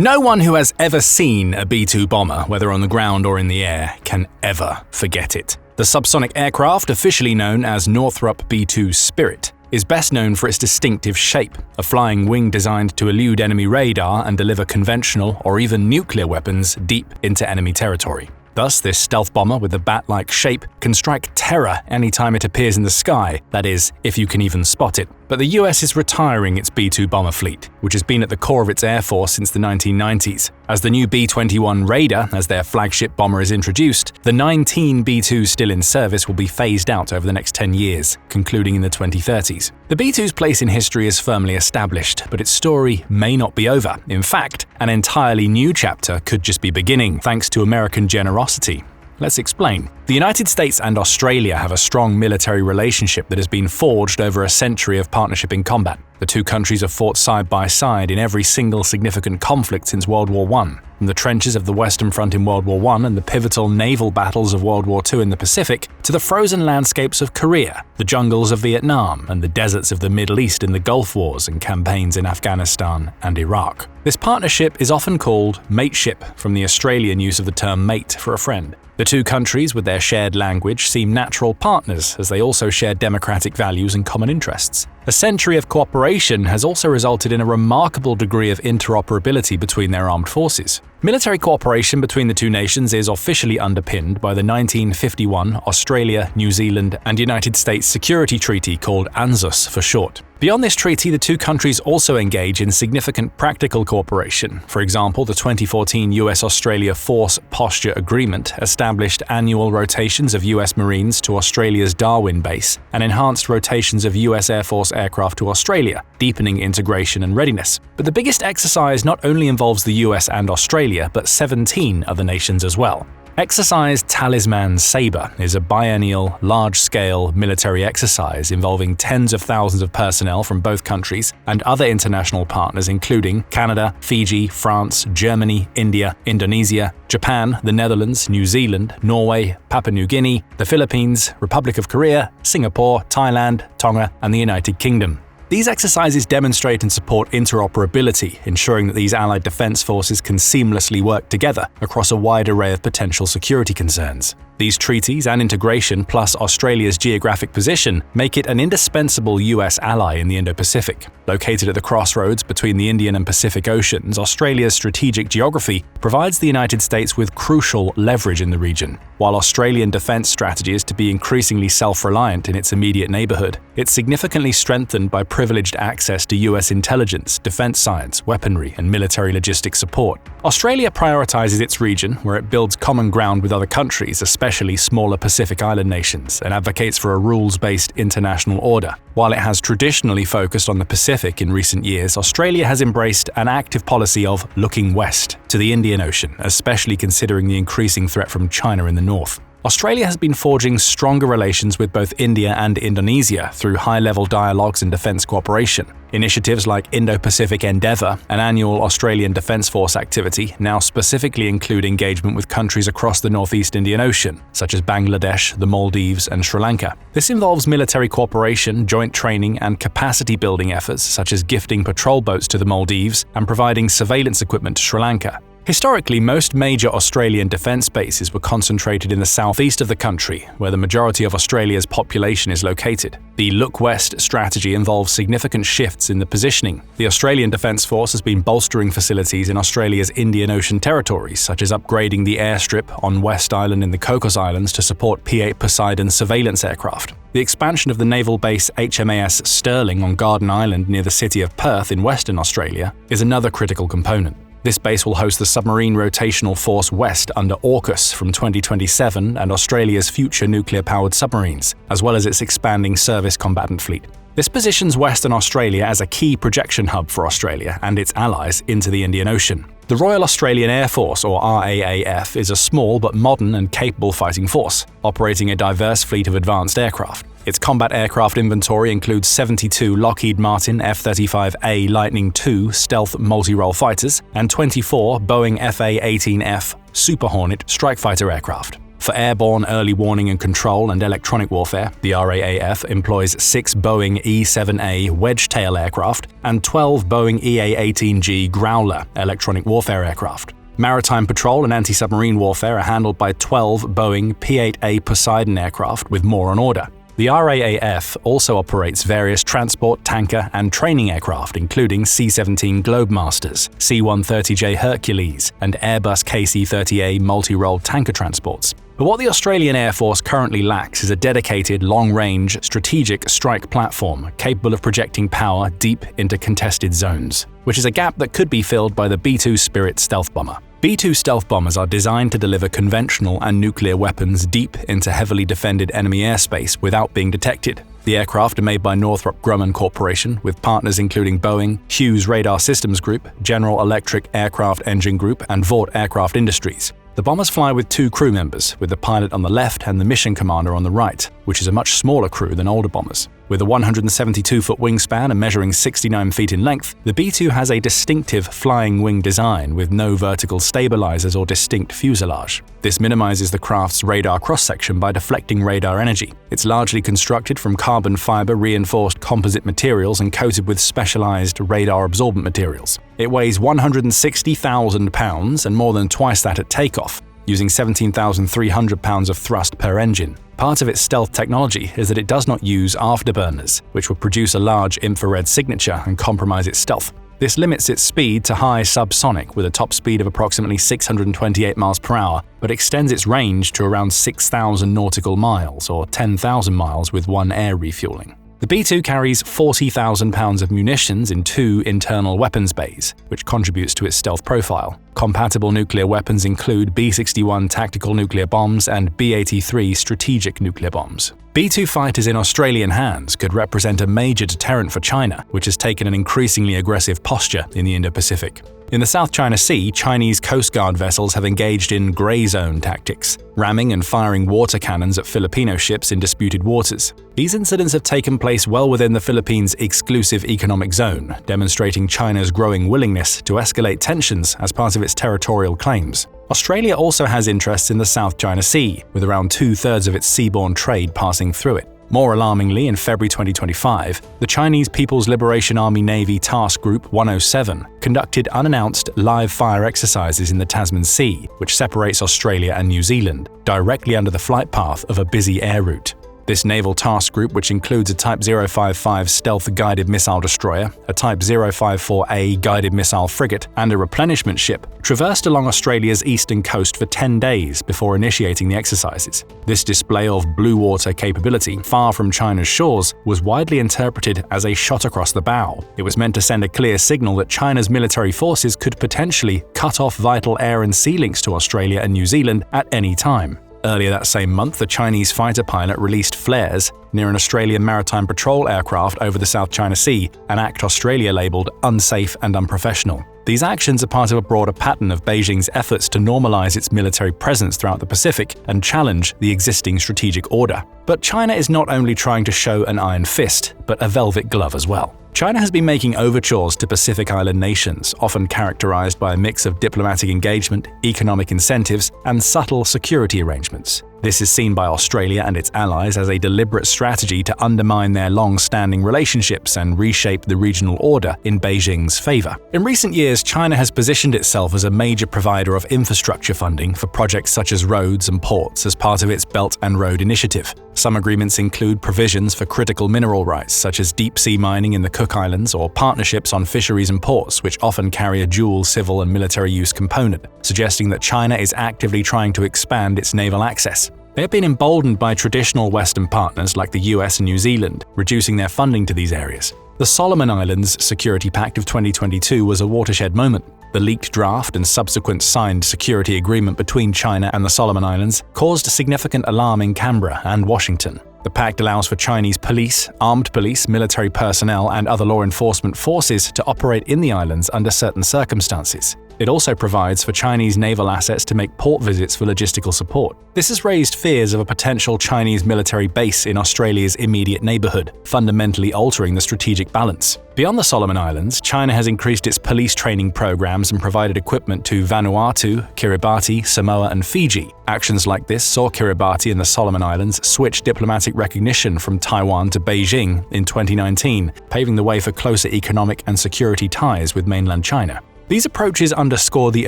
No one who has ever seen a B-2 bomber, whether on the ground or in the air, can ever forget it. The subsonic aircraft, officially known as Northrop B-2 Spirit, is best known for its distinctive shape, a flying wing designed to elude enemy radar and deliver conventional or even nuclear weapons deep into enemy territory. Thus, this stealth bomber with a bat-like shape can strike terror anytime it appears in the sky, that is, if you can even spot it. But the US is retiring its B-2 bomber fleet, which has been at the core of its air force since the 1990s. As the new B-21 Raider, as their flagship bomber, is introduced, the 19 B-2s still in service will be phased out over the next 10 years, concluding in the 2030s. The B-2's place in history is firmly established, but its story may not be over. In fact, an entirely new chapter could just be beginning, thanks to American generosity. Let's explain. The United States and Australia have a strong military relationship that has been forged over a century of partnership in combat. The two countries have fought side by side in every single significant conflict since World War I, from the trenches of the Western Front in World War I and the pivotal naval battles of World War II in the Pacific, to the frozen landscapes of Korea, the jungles of Vietnam, and the deserts of the Middle East in the Gulf Wars and campaigns in Afghanistan and Iraq. This partnership is often called mateship, from the Australian use of the term mate for a friend. The two countries, with their shared language, seem natural partners, as they also share democratic values and common interests. A century of cooperation has also resulted in a remarkable degree of interoperability between their armed forces. Military cooperation between the two nations is officially underpinned by the 1951 Australia, New Zealand, and United States Security Treaty, called ANZUS for short. Beyond this treaty, the two countries also engage in significant practical cooperation. For example, the 2014 US-Australia Force Posture Agreement established annual rotations of US Marines to Australia's Darwin base and enhanced rotations of US Air Force aircraft to Australia, deepening integration and readiness. But the biggest exercise not only involves the US and Australia, but 17 other nations as well. Exercise Talisman Sabre is a biennial, large-scale military exercise involving tens of thousands of personnel from both countries and other international partners including Canada, Fiji, France, Germany, India, Indonesia, Japan, the Netherlands, New Zealand, Norway, Papua New Guinea, the Philippines, Republic of Korea, Singapore, Thailand, Tonga, and the United Kingdom. These exercises demonstrate and support interoperability, ensuring that these allied defense forces can seamlessly work together across a wide array of potential security concerns. These treaties and integration, plus Australia's geographic position, make it an indispensable US ally in the Indo-Pacific. Located at the crossroads between the Indian and Pacific Oceans, Australia's strategic geography provides the United States with crucial leverage in the region. While Australian defense strategy is to be increasingly self-reliant in its immediate neighborhood, it's significantly strengthened by privileged access to US intelligence, defense science, weaponry, and military logistics support. Australia prioritizes its region, where it builds common ground with other countries, especially smaller Pacific Island nations, and advocates for a rules-based international order. While it has traditionally focused on the Pacific in recent years, Australia has embraced an active policy of looking west to the Indian Ocean, especially considering the increasing threat from China in the north. Australia has been forging stronger relations with both India and Indonesia through high-level dialogues and defense cooperation. Initiatives like Indo-Pacific Endeavour, an annual Australian Defence Force activity, now specifically include engagement with countries across the Northeast Indian Ocean, such as Bangladesh, the Maldives, and Sri Lanka. This involves military cooperation, joint training, and capacity-building efforts, such as gifting patrol boats to the Maldives and providing surveillance equipment to Sri Lanka. Historically, most major Australian defence bases were concentrated in the southeast of the country, where the majority of Australia's population is located. The Look West strategy involves significant shifts in the positioning. The Australian Defence Force has been bolstering facilities in Australia's Indian Ocean territories, such as upgrading the airstrip on West Island in the Cocos Islands to support P-8 Poseidon surveillance aircraft. The expansion of the naval base HMAS Stirling on Garden Island near the city of Perth in Western Australia is another critical component. This base will host the Submarine Rotational Force West under AUKUS from 2027 and Australia's future nuclear-powered submarines, as well as its expanding service combatant fleet. This positions Western Australia as a key projection hub for Australia and its allies into the Indian Ocean. The Royal Australian Air Force, or RAAF, is a small but modern and capable fighting force, operating a diverse fleet of advanced aircraft. Its combat aircraft inventory includes 72 Lockheed Martin F-35A Lightning II stealth multi-role fighters and 24 Boeing FA-18F Super Hornet strike fighter aircraft. For airborne early warning and control and electronic warfare, the RAAF employs 6 Boeing E-7A wedge-tail aircraft and 12 Boeing EA-18G Growler electronic warfare aircraft. Maritime patrol and anti-submarine warfare are handled by 12 Boeing P-8A Poseidon aircraft, with more on order. The RAAF also operates various transport, tanker, and training aircraft, including C-17 Globemasters, C-130J Hercules, and Airbus KC-30A multi-role tanker transports. But what the Australian Air Force currently lacks is a dedicated, long-range, strategic strike platform capable of projecting power deep into contested zones, which is a gap that could be filled by the B-2 Spirit stealth bomber. B-2 stealth bombers are designed to deliver conventional and nuclear weapons deep into heavily defended enemy airspace without being detected. The aircraft are made by Northrop Grumman Corporation, with partners including Boeing, Hughes Radar Systems Group, General Electric Aircraft Engine Group, and Vought Aircraft Industries. The bombers fly with 2 crew members, with the pilot on the left and the mission commander on the right, which is a much smaller crew than older bombers. With a 172-foot wingspan and measuring 69 feet in length, the B-2 has a distinctive flying wing design with no vertical stabilizers or distinct fuselage. This minimizes the craft's radar cross-section by deflecting radar energy. It's largely constructed from carbon fiber reinforced composite materials and coated with specialized radar-absorbent materials. It weighs 160,000 pounds and more than twice that at takeoff, using 17,300 pounds of thrust per engine. Part of its stealth technology is that it does not use afterburners, which would produce a large infrared signature and compromise its stealth. This limits its speed to high subsonic with a top speed of approximately 628 miles per hour, but extends its range to around 6,000 nautical miles or 10,000 miles with one air refueling. The B-2 carries 40,000 pounds of munitions in 2 internal weapons bays, which contributes to its stealth profile. Compatible nuclear weapons include B-61 tactical nuclear bombs and B-83 strategic nuclear bombs. B-2 fighters in Australian hands could represent a major deterrent for China, which has taken an increasingly aggressive posture in the Indo-Pacific. In the South China Sea, Chinese Coast Guard vessels have engaged in grey zone tactics, ramming and firing water cannons at Filipino ships in disputed waters. These incidents have taken place well within the Philippines' exclusive economic zone, demonstrating China's growing willingness to escalate tensions as part of its territorial claims. Australia also has interests in the South China Sea, with around 2/3 of its seaborne trade passing through it. More alarmingly, in February 2025, the Chinese People's Liberation Army Navy Task Group 107 conducted unannounced live-fire exercises in the Tasman Sea, which separates Australia and New Zealand, directly under the flight path of a busy air route. This naval task group, which includes a Type 055 stealth guided missile destroyer, a Type 054A guided missile frigate, and a replenishment ship, traversed along Australia's eastern coast for 10 days before initiating the exercises. This display of blue water capability, far from China's shores, was widely interpreted as a shot across the bow. It was meant to send a clear signal that China's military forces could potentially cut off vital air and sea links to Australia and New Zealand at any time. Earlier that same month, the Chinese fighter pilot released flares near an Australian maritime patrol aircraft over the South China Sea, an act Australia labelled unsafe and unprofessional. These actions are part of a broader pattern of Beijing's efforts to normalize its military presence throughout the Pacific and challenge the existing strategic order. But China is not only trying to show an iron fist, but a velvet glove as well. China has been making overtures to Pacific Island nations, often characterized by a mix of diplomatic engagement, economic incentives, and subtle security arrangements. This is seen by Australia and its allies as a deliberate strategy to undermine their long-standing relationships and reshape the regional order in Beijing's favor. In recent years, China has positioned itself as a major provider of infrastructure funding for projects such as roads and ports as part of its Belt and Road Initiative. Some agreements include provisions for critical mineral rights such as deep-sea mining in the Cook Islands or partnerships on fisheries and ports, which often carry a dual civil and military use component, suggesting that China is actively trying to expand its naval access. They have been emboldened by traditional Western partners like the US and New Zealand, reducing their funding to these areas. The Solomon Islands Security Pact of 2022 was a watershed moment. The leaked draft and subsequent signed security agreement between China and the Solomon Islands caused significant alarm in Canberra and Washington. The pact allows for Chinese police, armed police, military personnel, and other law enforcement forces to operate in the islands under certain circumstances. It also provides for Chinese naval assets to make port visits for logistical support. This has raised fears of a potential Chinese military base in Australia's immediate neighbourhood, fundamentally altering the strategic balance. Beyond the Solomon Islands, China has increased its police training programs and provided equipment to Vanuatu, Kiribati, Samoa, and Fiji. Actions like this saw Kiribati and the Solomon Islands switch diplomatic recognition from Taiwan to Beijing in 2019, paving the way for closer economic and security ties with mainland China. These approaches underscore the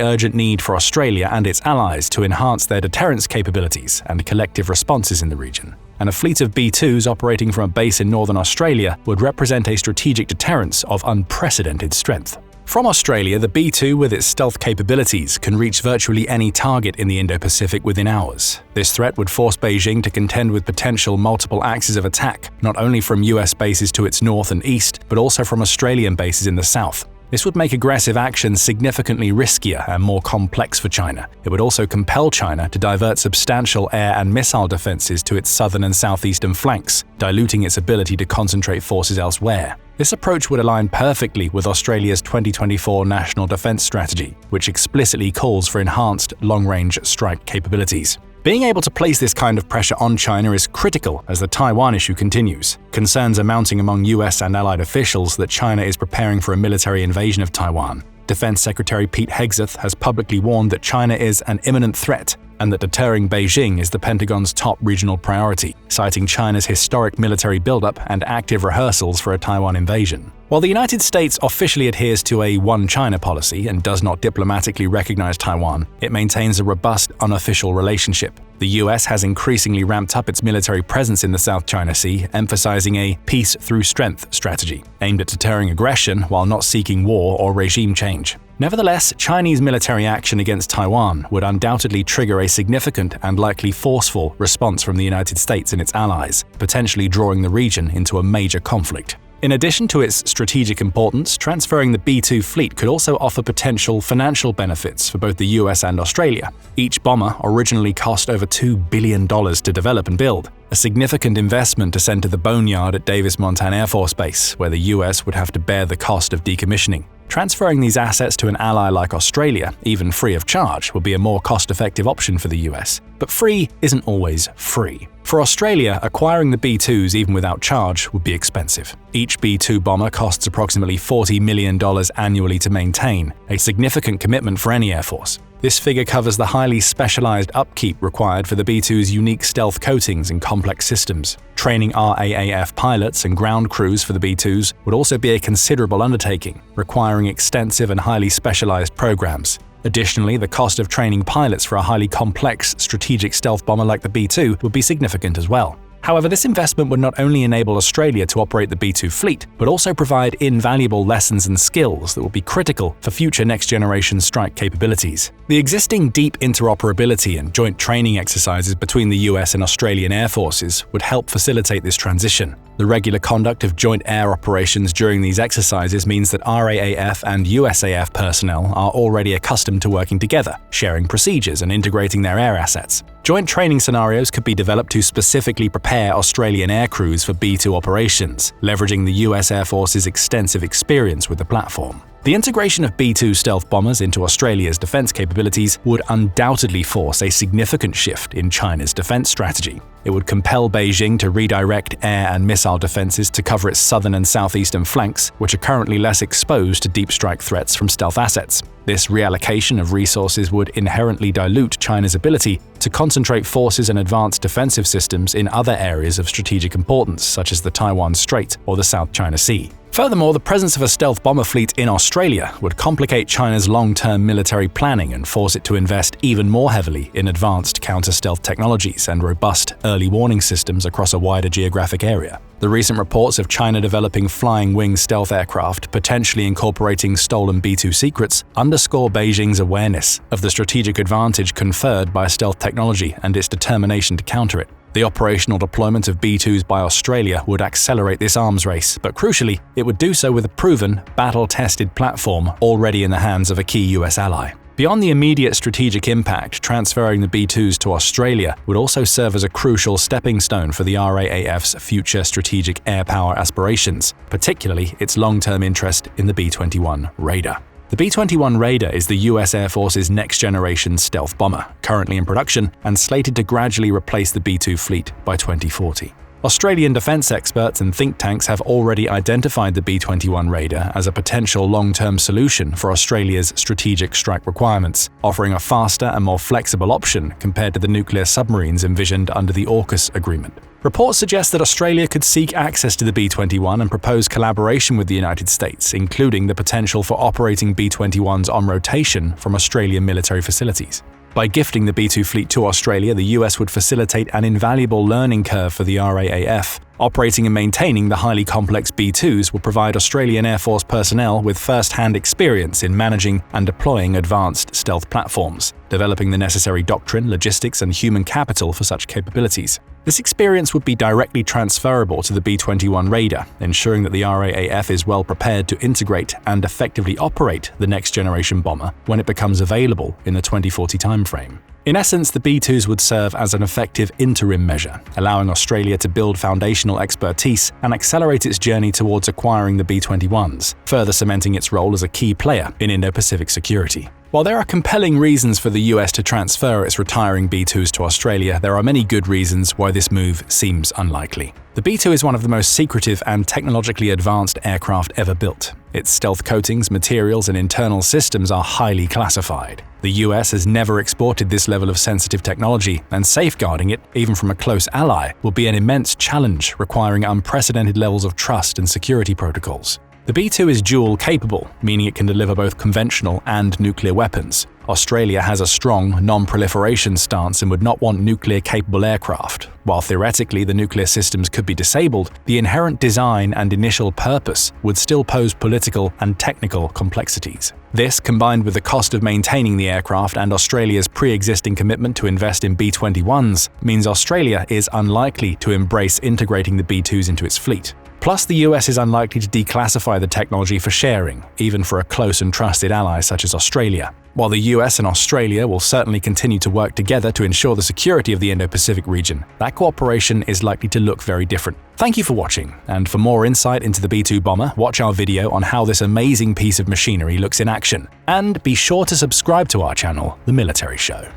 urgent need for Australia and its allies to enhance their deterrence capabilities and collective responses in the region. And a fleet of B-2s operating from a base in northern Australia would represent a strategic deterrence of unprecedented strength. From Australia, the B-2 with its stealth capabilities can reach virtually any target in the Indo-Pacific within hours. This threat would force Beijing to contend with potential multiple axes of attack, not only from US bases to its north and east, but also from Australian bases in the south. This would make aggressive action significantly riskier and more complex for China. It would also compel China to divert substantial air and missile defenses to its southern and southeastern flanks, diluting its ability to concentrate forces elsewhere. This approach would align perfectly with Australia's 2024 National Defence Strategy, which explicitly calls for enhanced long-range strike capabilities. Being able to place this kind of pressure on China is critical as the Taiwan issue continues. Concerns are mounting among US and allied officials that China is preparing for a military invasion of Taiwan. Defense Secretary Pete Hegseth has publicly warned that China is an imminent threat and that deterring Beijing is the Pentagon's top regional priority, citing China's historic military buildup and active rehearsals for a Taiwan invasion. While the United States officially adheres to a One China policy and does not diplomatically recognize Taiwan, it maintains a robust, unofficial relationship. The US has increasingly ramped up its military presence in the South China Sea, emphasizing a peace through strength strategy, aimed at deterring aggression while not seeking war or regime change. Nevertheless, Chinese military action against Taiwan would undoubtedly trigger a significant and likely forceful response from the United States and its allies, potentially drawing the region into a major conflict. In addition to its strategic importance, transferring the B-2 fleet could also offer potential financial benefits for both the US and Australia. Each bomber originally cost over $2 billion to develop and build, a significant investment to send to the boneyard at Davis-Monthan Air Force Base, where the US would have to bear the cost of decommissioning. Transferring these assets to an ally like Australia, even free of charge, would be a more cost-effective option for the US. But free isn't always free. For Australia, acquiring the B-2s even without charge would be expensive. Each B-2 bomber costs approximately $40 million annually to maintain, a significant commitment for any air force. This figure covers the highly specialized upkeep required for the B-2's unique stealth coatings and complex systems. Training RAAF pilots and ground crews for the B-2s would also be a considerable undertaking, requiring extensive and highly specialized programs. Additionally, the cost of training pilots for a highly complex strategic stealth bomber like the B-2 would be significant as well. However, this investment would not only enable Australia to operate the B-2 fleet, but also provide invaluable lessons and skills that will be critical for future next-generation strike capabilities. The existing deep interoperability and joint training exercises between the US and Australian air forces would help facilitate this transition. The regular conduct of joint air operations during these exercises means that RAAF and USAF personnel are already accustomed to working together, sharing procedures and integrating their air assets. Joint training scenarios could be developed to specifically prepare Australian air crews for B-2 operations, leveraging the US Air Force's extensive experience with the platform. The integration of B-2 stealth bombers into Australia's defense capabilities would undoubtedly force a significant shift in China's defense strategy. It would compel Beijing to redirect air and missile defenses to cover its southern and southeastern flanks, which are currently less exposed to deep strike threats from stealth assets. This reallocation of resources would inherently dilute China's ability to concentrate forces and advanced defensive systems in other areas of strategic importance, such as the Taiwan Strait or the South China Sea. Furthermore, the presence of a stealth bomber fleet in Australia would complicate China's long-term military planning and force it to invest even more heavily in advanced counter-stealth technologies and robust early warning systems across a wider geographic area. The recent reports of China developing flying-wing stealth aircraft, potentially incorporating stolen B-2 secrets, underscore Beijing's awareness of the strategic advantage conferred by stealth technology and its determination to counter it. The operational deployment of B-2s by Australia would accelerate this arms race, but crucially, it would do so with a proven, battle-tested platform already in the hands of a key US ally. Beyond the immediate strategic impact, transferring the B-2s to Australia would also serve as a crucial stepping stone for the RAAF's future strategic air power aspirations, particularly its long-term interest in the B-21 Raider. The B-21 Raider is the US Air Force's next-generation stealth bomber, currently in production and slated to gradually replace the B-2 fleet by 2040. Australian defence experts and think tanks have already identified the B-21 Raider as a potential long-term solution for Australia's strategic strike requirements, offering a faster and more flexible option compared to the nuclear submarines envisioned under the AUKUS agreement. Reports suggest that Australia could seek access to the B-21 and propose collaboration with the United States, including the potential for operating B-21s on rotation from Australian military facilities. By gifting the B-2 fleet to Australia, the US would facilitate an invaluable learning curve for the RAAF. Operating and maintaining the highly complex B-2s will provide Australian Air Force personnel with first-hand experience in managing and deploying advanced stealth platforms, developing the necessary doctrine, logistics, and human capital for such capabilities. This experience would be directly transferable to the B-21 Raider, ensuring that the RAAF is well prepared to integrate and effectively operate the next-generation bomber when it becomes available in the 2040 timeframe. In essence, the B-2s would serve as an effective interim measure, allowing Australia to build foundational expertise and accelerate its journey towards acquiring the B-21s, further cementing its role as a key player in Indo-Pacific security. While there are compelling reasons for the US to transfer its retiring B-2s to Australia, there are many good reasons why this move seems unlikely. The B-2 is one of the most secretive and technologically advanced aircraft ever built. Its stealth coatings, materials, and internal systems are highly classified. The US has never exported this level of sensitive technology, and safeguarding it, even from a close ally, will be an immense challenge requiring unprecedented levels of trust and security protocols. The B-2 is dual-capable, meaning it can deliver both conventional and nuclear weapons. Australia has a strong non-proliferation stance and would not want nuclear-capable aircraft. While theoretically the nuclear systems could be disabled, the inherent design and initial purpose would still pose political and technical complexities. This, combined with the cost of maintaining the aircraft and Australia's pre-existing commitment to invest in B-21s, means Australia is unlikely to embrace integrating the B-2s into its fleet. Plus, the US is unlikely to declassify the technology for sharing, even for a close and trusted ally such as Australia. While the US and Australia will certainly continue to work together to ensure the security of the Indo-Pacific region, that cooperation is likely to look very different. Thank you for watching, and for more insight into the B-2 bomber, watch our video on how this amazing piece of machinery looks in action. And be sure to subscribe to our channel, The Military Show.